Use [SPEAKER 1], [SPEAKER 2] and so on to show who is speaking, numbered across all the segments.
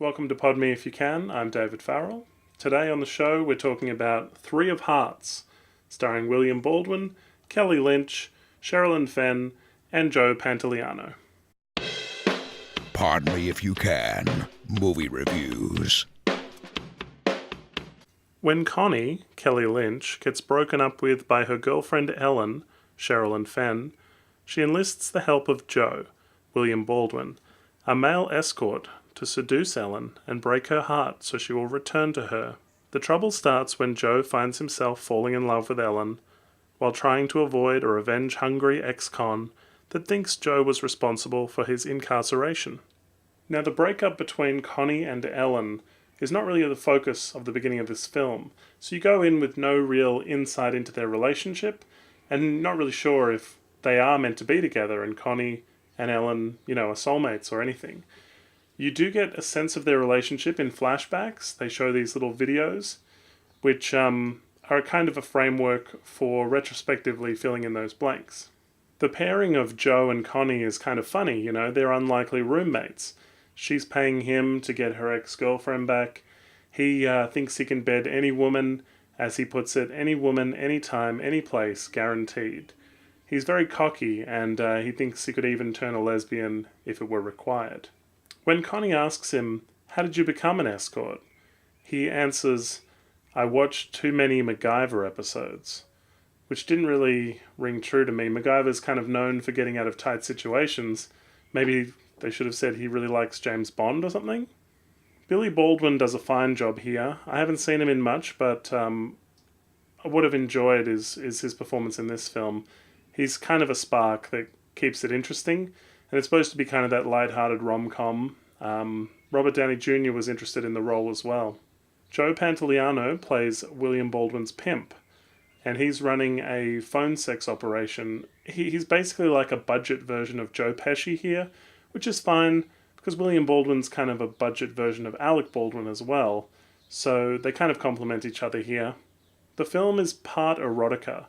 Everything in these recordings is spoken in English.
[SPEAKER 1] Welcome to Pod Me If You Can. I'm David Farrell. Today on the show we're talking about Three of Hearts, starring William Baldwin, Kelly Lynch, Sherilyn Fenn, and Joe Pantoliano.
[SPEAKER 2] Pardon Me If You Can, movie reviews.
[SPEAKER 1] When Connie, Kelly Lynch, gets broken up with by her girlfriend Ellen, Sherilyn Fenn, she enlists the help of Joe, William Baldwin, a male escort, to seduce Ellen and break her heart so she will return to her. The trouble starts when Joe finds himself falling in love with Ellen, while trying to avoid a revenge-hungry ex-con that thinks Joe was responsible for his incarceration. Now, the breakup between Connie and Ellen is not really the focus of the beginning of this film, so you go in with no real insight into their relationship, and not really sure if they are meant to be together and Connie and Ellen, are soulmates or anything. You do get a sense of their relationship in flashbacks. They show these little videos, which are kind of a framework for retrospectively filling in those blanks. The pairing of Joe and Connie is kind of funny, they're unlikely roommates. She's paying him to get her ex-girlfriend back. He thinks he can bed any woman, as he puts it, any woman, anytime, any place, guaranteed. He's very cocky, and he thinks he could even turn a lesbian if it were required. When Connie asks him, "How did you become an escort?" he answers, "I watched too many MacGyver episodes," which didn't really ring true to me. MacGyver's kind of known for getting out of tight situations. Maybe they should have said he really likes James Bond or something. Billy Baldwin does a fine job here. I haven't seen him in much, but I would have enjoyed is his performance in this film. He's kind of a spark that keeps it interesting. And it's supposed to be kind of that light-hearted rom-com. Robert Downey Jr. was interested in the role as well. Joe Pantoliano plays William Baldwin's pimp, and he's running a phone sex operation. He's basically like a budget version of Joe Pesci here, which is fine, because William Baldwin's kind of a budget version of Alec Baldwin as well, so they kind of complement each other here. The film is part erotica.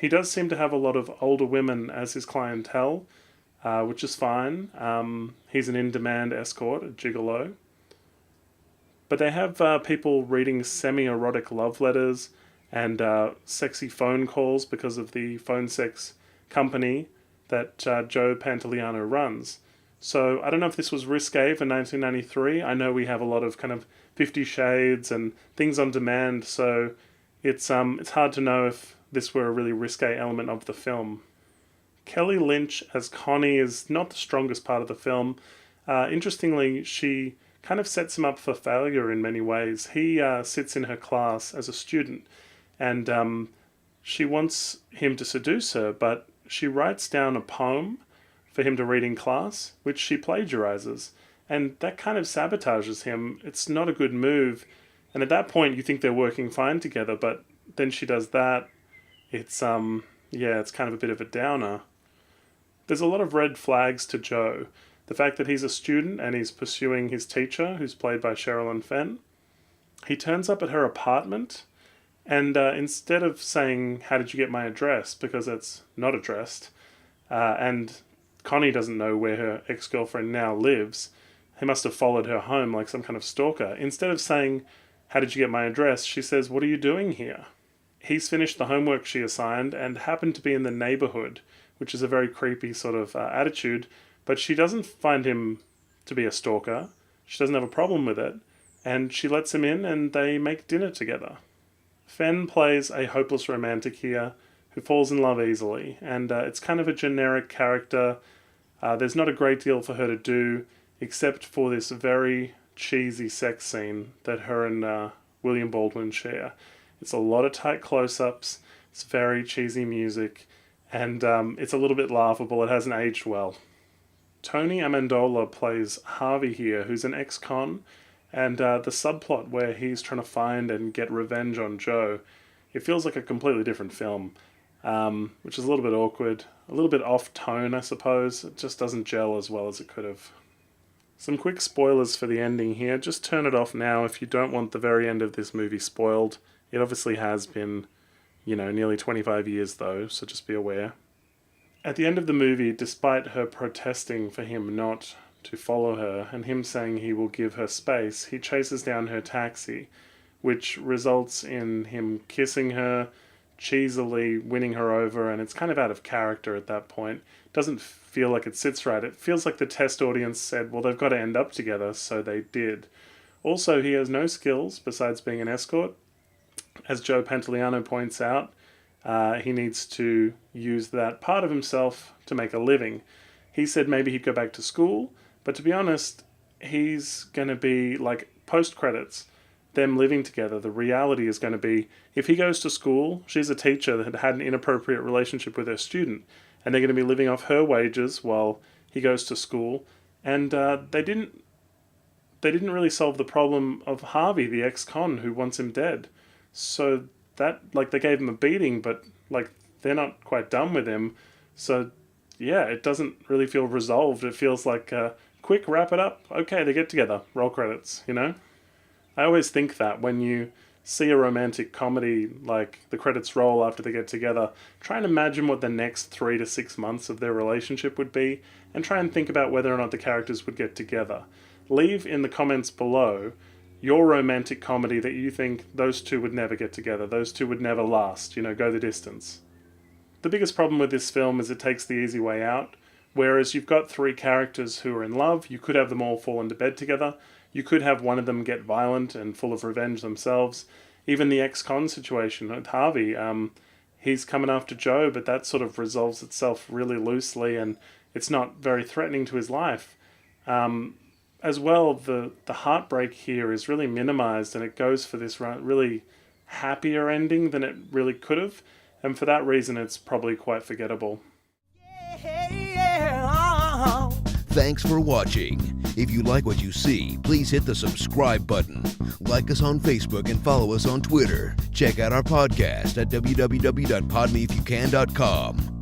[SPEAKER 1] He does seem to have a lot of older women as his clientele, which is fine. He's an in-demand escort, a gigolo. But they have people reading semi-erotic love letters and sexy phone calls because of the phone sex company that Joe Pantoliano runs. So I don't know if this was Risqué for 1993. I know we have a lot of kind of 50 Shades and things on demand, so it's hard to know if this were a really risque element of the film. Kelly Lynch as Connie is not the strongest part of the film. Interestingly, she kind of sets him up for failure in many ways. He sits in her class as a student, and she wants him to seduce her, but she writes down a poem for him to read in class, which she plagiarizes, and that kind of sabotages him. It's not a good move, and at that point you think they're working fine together, but then she does that. It's kind of a bit of a downer. There's a lot of red flags to Joe. The fact that he's a student and he's pursuing his teacher, who's played by Sherilyn Fenn. He turns up at her apartment, and instead of saying, "How did you get my address?" because it's not addressed, and Connie doesn't know where her ex-girlfriend now lives. He must have followed her home like some kind of stalker. Instead of saying, "How did you get my address?" she says, "What are you doing here?" He's finished the homework she assigned and happened to be in the neighborhood, which is a very creepy sort of attitude, but she doesn't find him to be a stalker. She doesn't have a problem with it, and she lets him in and they make dinner together. Fenn plays a hopeless romantic here who falls in love easily, and it's kind of a generic character. There's not a great deal for her to do, except for this very cheesy sex scene that her and William Baldwin share. It's a lot of tight close-ups, it's very cheesy music, and it's a little bit laughable. It hasn't aged well. Tony Amendola plays Harvey here, who's an ex-con, and the subplot where he's trying to find and get revenge on Joe, it feels like a completely different film, which is a little bit awkward, a little bit off-tone, I suppose. It just doesn't gel as well as it could have. Some quick spoilers for the ending here. Just turn it off now if you don't want the very end of this movie spoiled. It obviously has been, nearly 25 years though, so just be aware. At the end of the movie, despite her protesting for him not to follow her, and him saying he will give her space, he chases down her taxi, which results in him kissing her, cheesily winning her over, and it's kind of out of character at that point. Doesn't feel like it sits right. It feels like the test audience said, well, they've got to end up together, so they did. Also, he has no skills besides being an escort. As Joe Pantoliano points out, he needs to use that part of himself to make a living. He said maybe he'd go back to school, but to be honest, he's going to be like post-credits, them living together. The reality is going to be, if he goes to school, she's a teacher that had an inappropriate relationship with her student, and they're going to be living off her wages while he goes to school. And they didn't really solve the problem of Harvey, the ex-con, who wants him dead. So that, like, they gave him a beating, but, like, they're not quite done with him. So, yeah, it doesn't really feel resolved. It feels like, quick, wrap it up. Okay, they get together. Roll credits, you know? I always think that when you see a romantic comedy, like the credits roll after they get together, try and imagine what the next 3 to 6 months of their relationship would be, and try and think about whether or not the characters would get together. Leave in the comments below your romantic comedy that you think those two would never get together, those two would never last, you know, go the distance. The biggest problem with this film is it takes the easy way out. Whereas you've got 3 characters who are in love, you could have them all fall into bed together. You could have one of them get violent and full of revenge themselves. Even the ex-con situation with Harvey, he's coming after Joe, but that sort of resolves itself really loosely, and it's not very threatening to his life. As well, the heartbreak here is really minimized, and it goes for this really happier ending than it really could have, and for that reason it's probably quite forgettable.
[SPEAKER 2] Thanks for watching. If you like what you see, please hit the subscribe button. Like us on Facebook and follow us on Twitter. Check out our podcast at www.podmeifyoucan.com.